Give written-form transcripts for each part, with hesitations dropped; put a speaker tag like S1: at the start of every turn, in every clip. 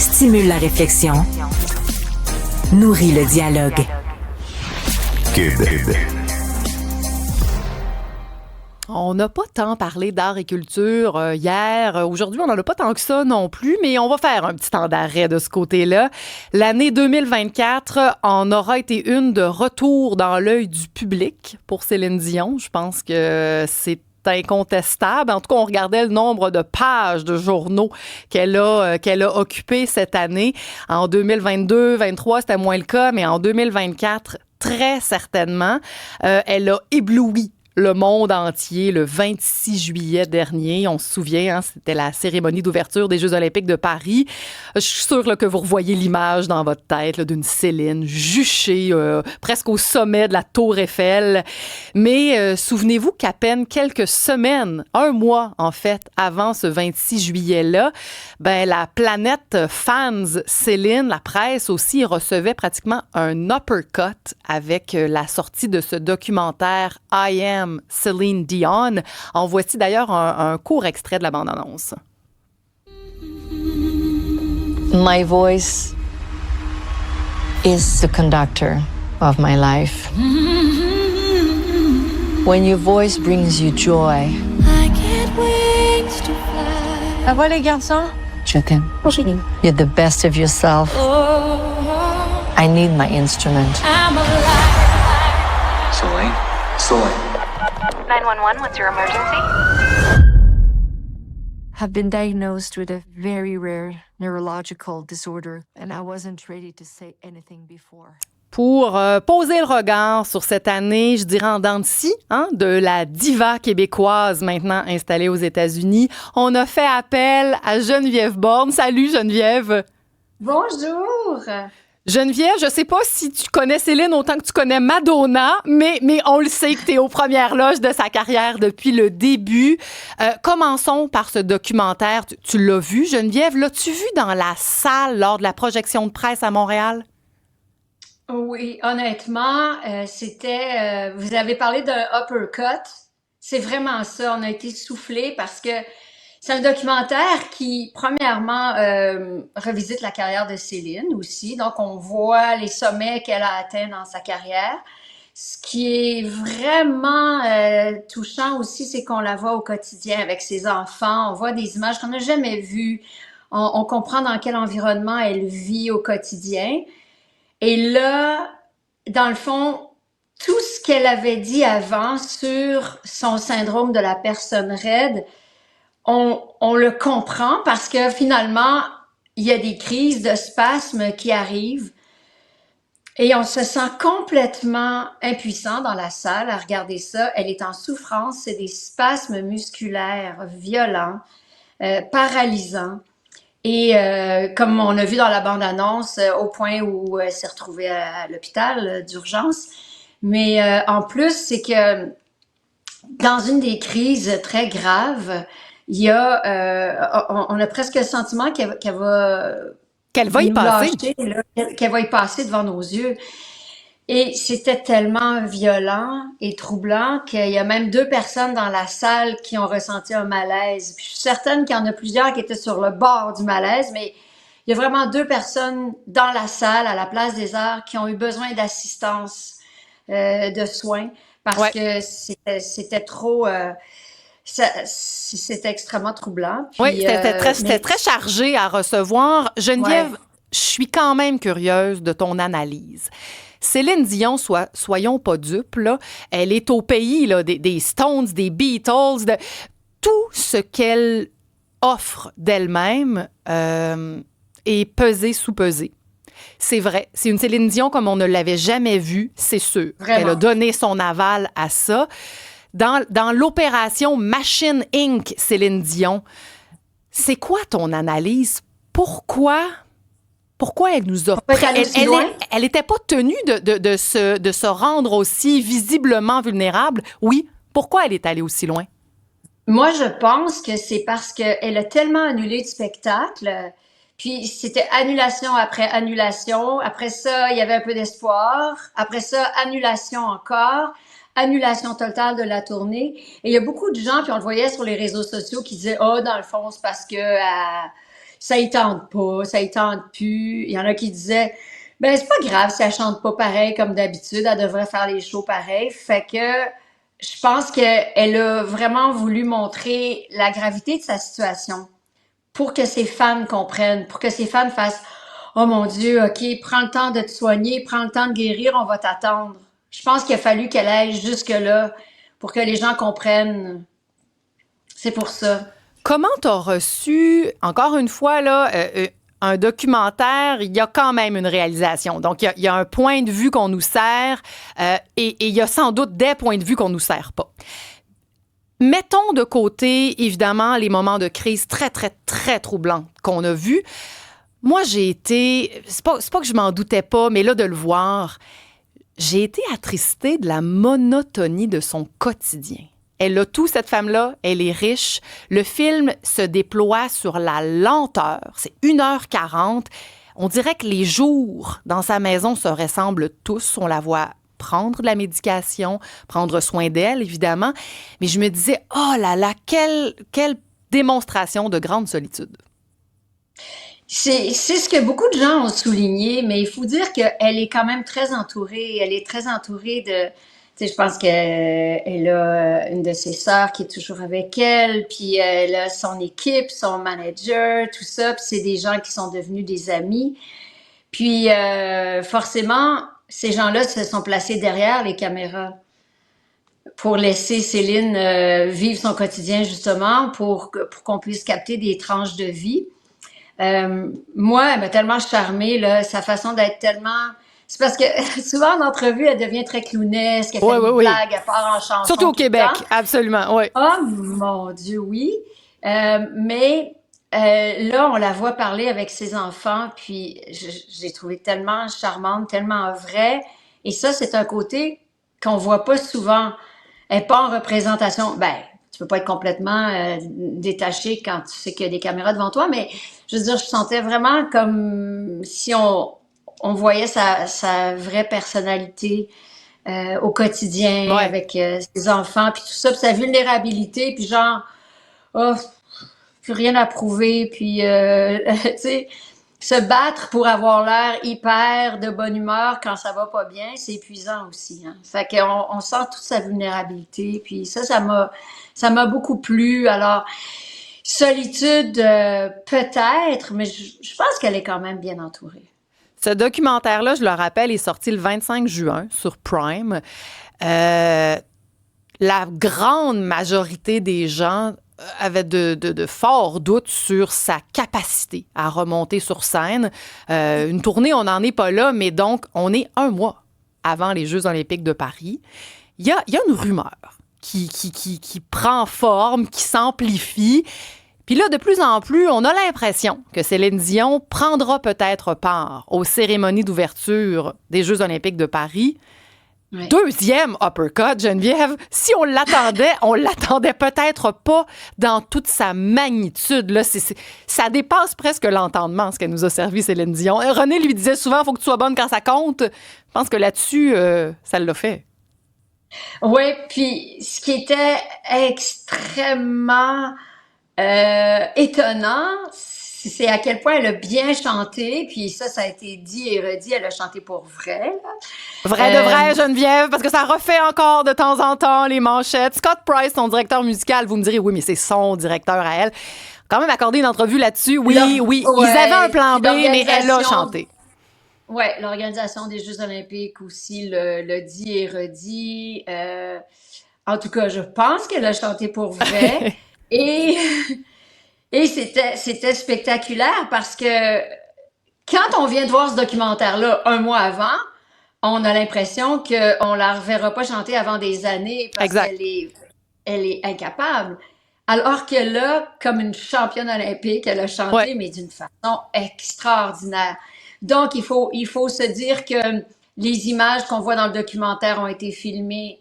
S1: Stimule la réflexion. Nourrit le dialogue.
S2: Cube.
S3: On n'a pas tant parlé d'art et culture hier. Aujourd'hui, on n'en a pas tant que ça non plus, mais on va faire un petit temps d'arrêt de ce côté-là. L'année 2024 en aura été une de retour dans l'œil du public pour Céline Dion. Je pense que c'est incontestable. En tout cas, on regardait le nombre de pages de journaux qu'elle a occupé cette année. En 2022-23, c'était moins le cas, mais en 2024, très certainement, elle a ébloui le monde entier le 26 juillet dernier. On se souvient, hein, c'était la cérémonie d'ouverture des Jeux olympiques de Paris. Je suis sûre là, que vous revoyez l'image dans votre tête là, d'une Céline juchée presque au sommet de la Tour Eiffel. Mais souvenez-vous qu'à peine quelques semaines, un mois en fait, avant ce 26 juillet-là, ben, la planète fans Céline, la presse aussi, recevait pratiquement un uppercut avec la sortie de ce documentaire I Am Celine Dion. En voici d'ailleurs un court extrait de la bande-annonce.
S4: My voice is the conductor of my life. When your voice brings you joy. I get wings to fly. Ah, voilà les garçons. Je t'aime. You're the best of yourself. I need my instrument.
S5: Celine.
S6: 911, what's your emergency?
S4: Have been diagnosed with a very rare neurological disorder, and I wasn't ready to say anything before.
S3: Pour poser le regard sur cette année, je dirais en dents de scie, hein, de la diva québécoise maintenant installée aux États-Unis, on a fait appel à Geneviève Borne. Salut Geneviève!
S7: Bonjour!
S3: Geneviève, je sais pas si tu connais Céline autant que tu connais Madonna, mais on le sait que tu es aux premières loges de sa carrière depuis le début. Commençons par ce documentaire. Tu l'as vu, Geneviève? L'as-tu vu dans la salle lors de la projection de presse à Montréal?
S7: Oui, honnêtement, c'était... vous avez parlé d'un uppercut. C'est vraiment ça. On a été soufflés parce que c'est un documentaire qui, premièrement, revisite la carrière de Céline aussi. Donc, on voit les sommets qu'elle a atteints dans sa carrière. Ce qui est vraiment touchant aussi, c'est qu'on la voit au quotidien avec ses enfants. On voit des images qu'on n'a jamais vues. On comprend dans quel environnement elle vit au quotidien. Et là, dans le fond, tout ce qu'elle avait dit avant sur son syndrome de la personne raide, on le comprend parce que finalement, il y a des crises de spasmes qui arrivent et on se sent complètement impuissant dans la salle à regarder ça. Elle est en souffrance, c'est des spasmes musculaires violents, paralysants. Et comme on a vu dans la bande-annonce, au point où elle s'est retrouvée à l'hôpital d'urgence. Mais en plus, c'est que dans une des crises très graves, il y a, on a presque le sentiment qu'elle va
S3: y passer.
S7: Qu'elle va y passer devant nos yeux. Et c'était tellement violent et troublant qu'il y a même 2 personnes dans la salle qui ont ressenti un malaise. Puis je suis certaine qu'il y en a plusieurs qui étaient sur le bord du malaise, mais il y a vraiment 2 personnes dans la salle, à la Place des Arts, qui ont eu besoin d'assistance, de soins, parce que c'était trop... c'était extrêmement troublant. Puis,
S3: oui, c'était très chargé à recevoir. Geneviève, je suis quand même curieuse de ton analyse. Céline Dion, soyons pas dupes, là, elle est au pays là, des Stones, des Beatles, de tout ce qu'elle offre d'elle-même est pesé sous pesé. C'est vrai, c'est une Céline Dion comme on ne l'avait jamais vue, c'est sûr. Vraiment. Elle a donné son aval à ça. Dans l'opération Machine Inc., Céline Dion, c'est quoi ton analyse? Pourquoi elle nous a... Elle n'était pas tenue de se rendre aussi visiblement vulnérable. Oui, pourquoi elle est allée aussi loin?
S7: Moi, je pense que c'est parce qu'elle a tellement annulé de spectacles. Puis c'était annulation après annulation. Après ça, il y avait un peu d'espoir. Après ça, annulation encore. Annulation totale de la tournée. Et il y a beaucoup de gens, puis on le voyait sur les réseaux sociaux, qui disaient « Ah, dans le fond, c'est parce que ça y tente pas, ça y tente plus. Il y en a qui disaient, ben c'est pas grave si elle chante pas pareil comme d'habitude, elle devrait faire les shows pareil. Fait que je pense qu'elle a vraiment voulu montrer la gravité de sa situation pour que ses fans comprennent, pour que ses fans fassent oh mon Dieu, OK, prends le temps de te soigner, prends le temps de guérir, on va t'attendre. Je pense qu'il a fallu qu'elle aille jusque-là pour que les gens comprennent. C'est pour ça.
S3: Comment t'as reçu, encore une fois, là, un documentaire, il y a quand même une réalisation. Donc, il y a un point de vue qu'on nous sert et il y a sans doute des points de vue qu'on nous sert pas. Mettons de côté, évidemment, les moments de crise très, très, très troublants qu'on a vus. Moi, j'ai été... C'est pas que je m'en doutais pas, mais là, de le voir, j'ai été attristée de la monotonie de son quotidien. Elle a tout, cette femme-là. Elle est riche. Le film se déploie sur la lenteur. C'est 1h40. On dirait que les jours dans sa maison se ressemblent tous. On la voit prendre de la médication, prendre soin d'elle, évidemment. Mais je me disais, oh là là, quelle démonstration de grande solitude.
S7: C'est ce que beaucoup de gens ont souligné, mais il faut dire qu'elle est quand même très entourée. Elle est très entourée de... Tu sais, je pense qu'elle a une de ses sœurs qui est toujours avec elle, puis elle a son équipe, son manager, tout ça, puis c'est des gens qui sont devenus des amis. Puis forcément, ces gens-là se sont placés derrière les caméras pour laisser Céline vivre son quotidien, justement, pour qu'on puisse capter des tranches de vie. Moi, elle m'a tellement charmée, là, sa façon d'être tellement... C'est parce que souvent en entrevue, elle devient très clownesque, elle fait des blagues, elle part en chanson.
S3: Surtout au Québec, absolument, oui.
S7: Oh mon Dieu, oui. Mais là, on la voit parler avec ses enfants, puis je l'ai trouvée tellement charmante, tellement vraie. Et ça, c'est un côté qu'on voit pas souvent. Elle n'est pas en représentation. Ben, tu peux pas être complètement détaché quand tu sais qu'il y a des caméras devant toi, mais je veux dire, je sentais vraiment comme si on voyait sa vraie personnalité au quotidien avec ses enfants, puis tout ça, puis sa vulnérabilité, puis genre, oh, plus rien à prouver, puis, tu sais, se battre pour avoir l'air hyper de bonne humeur quand ça va pas bien, c'est épuisant aussi. Hein. Fait qu'on sent toute sa vulnérabilité, puis ça m'a beaucoup plu. Alors, solitude, peut-être, mais je pense qu'elle est quand même bien entourée.
S3: Ce documentaire-là, je le rappelle, est sorti le 25 juin sur Prime. La grande majorité des gens avaient de forts doutes sur sa capacité à remonter sur scène. Une tournée, on n'en est pas là, mais donc, on est 1 mois avant les Jeux olympiques de Paris. Il y a une rumeur qui prend forme, qui s'amplifie. Puis là, de plus en plus, on a l'impression que Céline Dion prendra peut-être part aux cérémonies d'ouverture des Jeux olympiques de Paris. Ouais. Deuxième uppercut, Geneviève. Si on l'attendait peut-être pas dans toute sa magnitude. Là, ça dépasse presque l'entendement, ce qu'elle nous a servi, Céline Dion. René lui disait souvent, il faut que tu sois bonne quand ça compte. Je pense que là-dessus, ça l'a fait.
S7: Oui, puis ce qui était extrêmement étonnant, c'est à quel point elle a bien chanté, puis ça a été dit et redit, elle a chanté pour vrai. Là.
S3: Vrai de vrai, Geneviève, parce que ça refait encore de temps en temps les manchettes. Scott Price, son directeur musical, vous me direz, oui, mais c'est son directeur à elle. Quand même accordé une entrevue là-dessus, oui, ils avaient un plan B, mais elle a chanté.
S7: Oui, l'organisation des Jeux olympiques aussi le dit et redit. En tout cas, je pense qu'elle a chanté pour vrai. Et c'était spectaculaire parce que quand on vient de voir ce documentaire-là 1 mois avant, on a l'impression qu'on la reverra pas chanter avant des années parce qu'elle est incapable. Alors que là, comme une championne olympique, elle a chanté, mais d'une façon extraordinaire. Donc, il faut se dire que les images qu'on voit dans le documentaire ont été filmées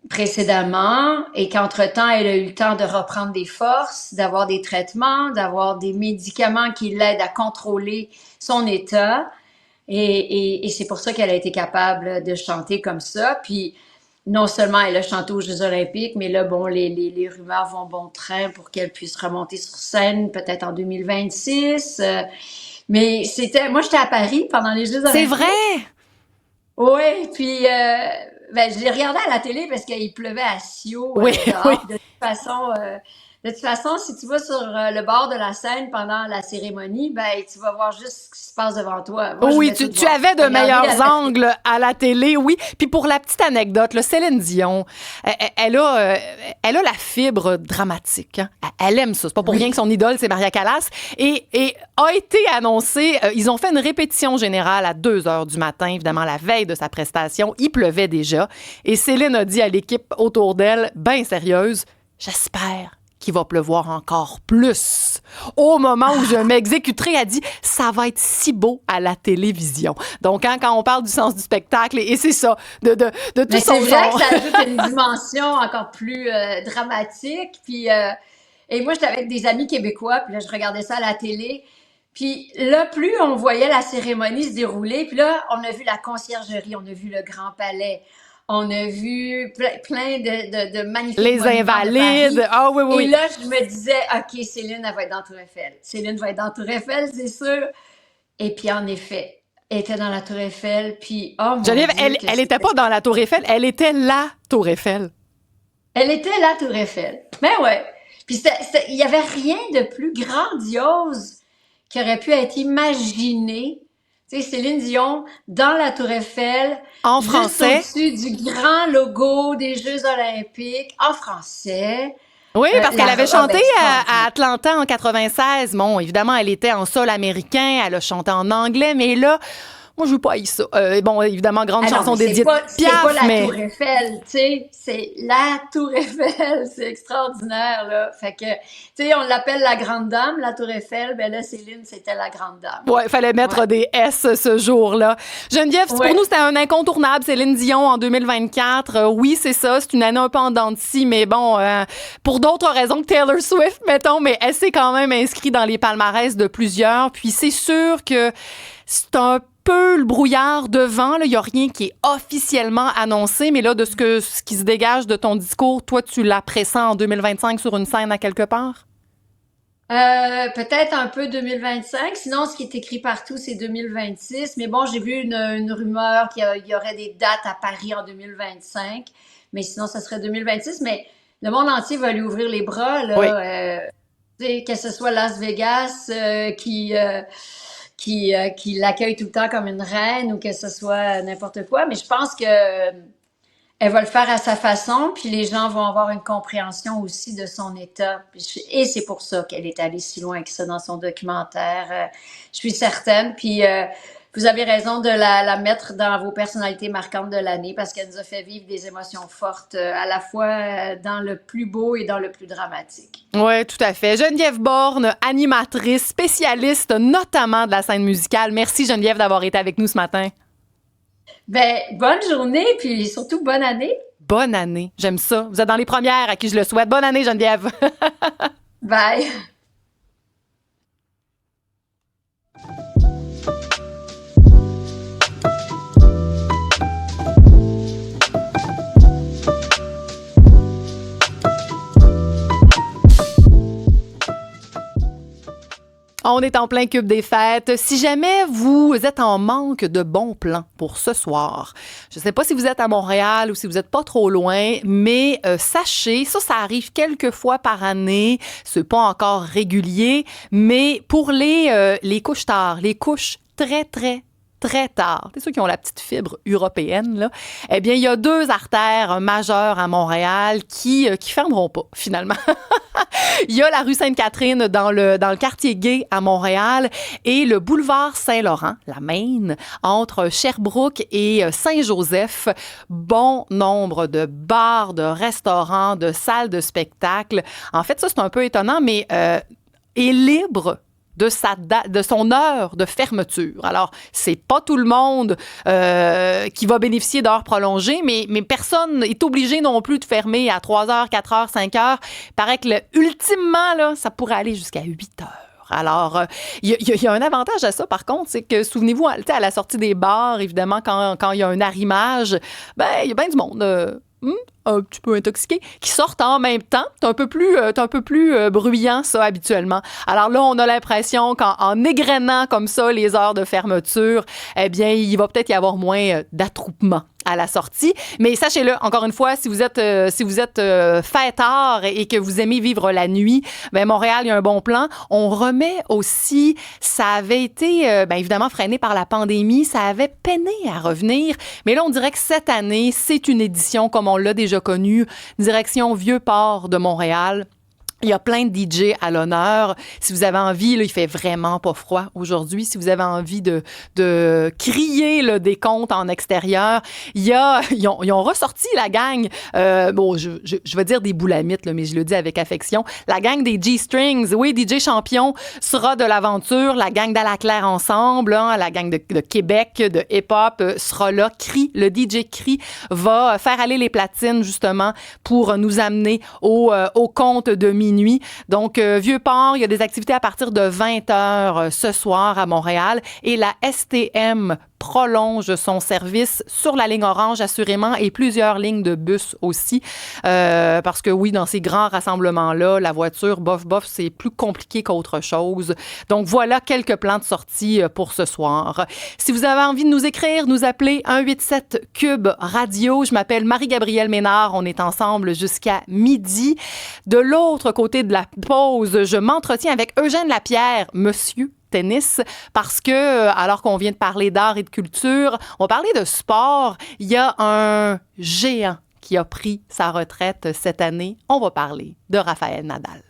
S7: précédemment et qu'entre-temps, elle a eu le temps de reprendre des forces, d'avoir des traitements, d'avoir des médicaments qui l'aident à contrôler son état. Et c'est pour ça qu'elle a été capable de chanter comme ça. Puis, non seulement elle a chanté aux Jeux olympiques, mais là, bon, les rumeurs vont bon train pour qu'elle puisse remonter sur scène, peut-être en 2026. Mais moi, j'étais à Paris pendant les Jeux olympiques.
S3: C'est vrai?
S7: Oui, puis je l'ai regardé à la télé parce qu'il pleuvait à Sio dehors.
S3: Oui.
S7: De toute façon, si tu vas sur le bord de la scène pendant la cérémonie, tu vas voir juste ce qui se passe devant toi. Moi,
S3: oui, tu avais de meilleurs angles à la télé, oui. Puis pour la petite anecdote, là, Céline Dion, elle a la fibre dramatique. Hein. Elle aime ça. C'est pas pour rien que son idole, c'est Maria Callas. Et a été annoncé, ils ont fait une répétition générale à 2h du matin, évidemment, la veille de sa prestation. Il pleuvait déjà. Et Céline a dit à l'équipe autour d'elle, bien sérieuse, j'espère qu'il va pleuvoir encore plus. Au moment où je m'exécuterai, elle dit « ça va être si beau à la télévision ». Donc, quand on parle du sens du spectacle, et c'est ça, de tout
S7: mais
S3: son
S7: c'est vrai
S3: genre.
S7: que ça ajoute une dimension encore plus dramatique. Puis, et moi, j'étais avec des amis québécois, puis là, je regardais ça à la télé. Puis là, plus on voyait la cérémonie se dérouler, puis là, on a vu la conciergerie, on a vu le Grand Palais. On a vu plein de magnifiques
S3: Les Invalides. Ah oui, oui.
S7: Et là, je me disais, OK, Céline, elle va être dans Tour Eiffel. Céline va être dans Tour Eiffel, c'est sûr. Et puis, en effet, elle était dans la Tour Eiffel. Puis, oh mon
S3: Geneviève,
S7: Dieu,
S3: elle n'était pas dans la Tour Eiffel, elle était la Tour Eiffel.
S7: Elle était la Tour Eiffel. Ben ouais. Puis, il n'y avait rien de plus grandiose qui aurait pu être imaginé. Tu sais, Céline Dion, dans la Tour Eiffel,
S3: en
S7: juste
S3: français,
S7: au-dessus du grand logo des Jeux olympiques, en français.
S3: Oui, parce qu'elle avait chanté à Atlanta en 96. Bon, évidemment, elle était en sol américain, elle a chanté en anglais, mais là, moi, je veux pas haïr ça. Bon, évidemment, grande chanson dédiée de Piaf,
S7: c'est pas la
S3: mais...
S7: Tour Eiffel, tu sais, c'est la Tour Eiffel, c'est extraordinaire, là. Fait que, tu sais, on l'appelle la Grande Dame, la Tour Eiffel, ben là, Céline, c'était la Grande Dame.
S3: Ouais, il fallait mettre des S ce jour-là. Geneviève, pour nous, c'était un incontournable, Céline Dion, en 2024. Oui, c'est ça, c'est une année un peu en dents de scie, mais bon, pour d'autres raisons que Taylor Swift, mettons, mais elle s'est quand même inscrite dans les palmarès de plusieurs, puis c'est sûr que c'est un peu le brouillard devant. Il n'y a rien qui est officiellement annoncé, mais là, de ce qui se dégage de ton discours, toi, tu la pressens en 2025 sur une scène à quelque part?
S7: Peut-être un peu 2025. Sinon, ce qui est écrit partout, c'est 2026. Mais bon, j'ai vu une rumeur qu'il y aurait des dates à Paris en 2025. Mais sinon, ça serait 2026. Mais le monde entier va lui ouvrir les bras, là. Oui. Que ce soit Las Vegas qui l'accueille tout le temps comme une reine ou que ce soit n'importe quoi. Mais je pense que elle va le faire à sa façon, puis les gens vont avoir une compréhension aussi de son état. Et c'est pour ça qu'elle est allée si loin que ça dans son documentaire. Je suis certaine. Puis vous avez raison de la mettre dans vos personnalités marquantes de l'année parce qu'elle nous a fait vivre des émotions fortes à la fois dans le plus beau et dans le plus dramatique.
S3: Oui, tout à fait. Geneviève Borne, animatrice, spécialiste notamment de la scène musicale. Merci Geneviève d'avoir été avec nous ce matin.
S7: Ben, bonne journée, puis surtout bonne année.
S3: Bonne année, j'aime ça. Vous êtes dans les premières à qui je le souhaite. Bonne année Geneviève.
S7: Bye.
S3: On est en plein cube des fêtes. Si jamais vous êtes en manque de bons plans pour ce soir, je ne sais pas si vous êtes à Montréal ou si vous n'êtes pas trop loin, mais sachez, ça arrive quelques fois par année, c'est pas encore régulier, mais pour les couches tard, les couches très tard, c'est ceux qui ont la petite fibre européenne, là, eh bien, il y a 2 artères majeures à Montréal qui fermeront pas, finalement. Il y a la rue Sainte-Catherine dans le quartier gay à Montréal et le boulevard Saint-Laurent, la Main, entre Sherbrooke et Saint-Joseph. Bon nombre de bars, de restaurants, de salles de spectacle. En fait, ça, c'est un peu étonnant, mais est libre de son heure de fermeture. Alors, c'est pas tout le monde qui va bénéficier d'heures prolongées, mais personne n'est obligé non plus de fermer à 3 heures, 4 heures, 5 heures. Il paraît que ultimement, là, ça pourrait aller jusqu'à 8 heures. Alors, il y a un avantage à ça, par contre, c'est que, souvenez-vous, à la sortie des bars, évidemment, quand il y a un arrimage, ben il y a bien du monde un petit peu intoxiqués, qui sortent en même temps. C'est un peu plus bruyant, ça, habituellement. Alors là, on a l'impression qu'en égrenant comme ça les heures de fermeture, eh bien, il va peut-être y avoir moins d'attroupement à la sortie. Mais sachez-le, encore une fois, si vous êtes fêtard et que vous aimez vivre la nuit, ben Montréal, il y a un bon plan. On remet aussi, ça avait été, évidemment, freiné par la pandémie, ça avait peiné à revenir. Mais là, on dirait que cette année, c'est une édition, comme on l'a déjà connu, direction Vieux-Port de Montréal. Il y a plein de DJ à l'honneur. Si vous avez envie, là, il fait vraiment pas froid aujourd'hui. Si vous avez envie de crier le décompte en extérieur, ils ont ressorti la gang. Je vais dire des boulamites, là, mais je le dis avec affection. La gang des G-Strings. Oui, DJ Champion sera de l'aventure. La gang d'Alaclaire Ensemble, la gang de Québec, de hip-hop sera là. Le DJ Cri va faire aller les platines, justement, pour nous amener au compte de minuit. Donc, Vieux-Port, il y a des activités à partir de 20h ce soir à Montréal et la STM prolonge son service sur la ligne orange, assurément, et plusieurs lignes de bus aussi. Parce que oui, dans ces grands rassemblements-là, la voiture, bof, c'est plus compliqué qu'autre chose. Donc, voilà quelques plans de sortie pour ce soir. Si vous avez envie de nous écrire, nous appeler 187 Cube Radio. Je m'appelle Marie-Gabrielle Ménard. On est ensemble jusqu'à midi. De l'autre côté de la pause, je m'entretiens avec Eugène Lapierre, monsieur tennis, parce que, alors qu'on vient de parler d'art et de culture, on va parler de sport. Il y a un géant qui a pris sa retraite cette année. On va parler de Rafael Nadal.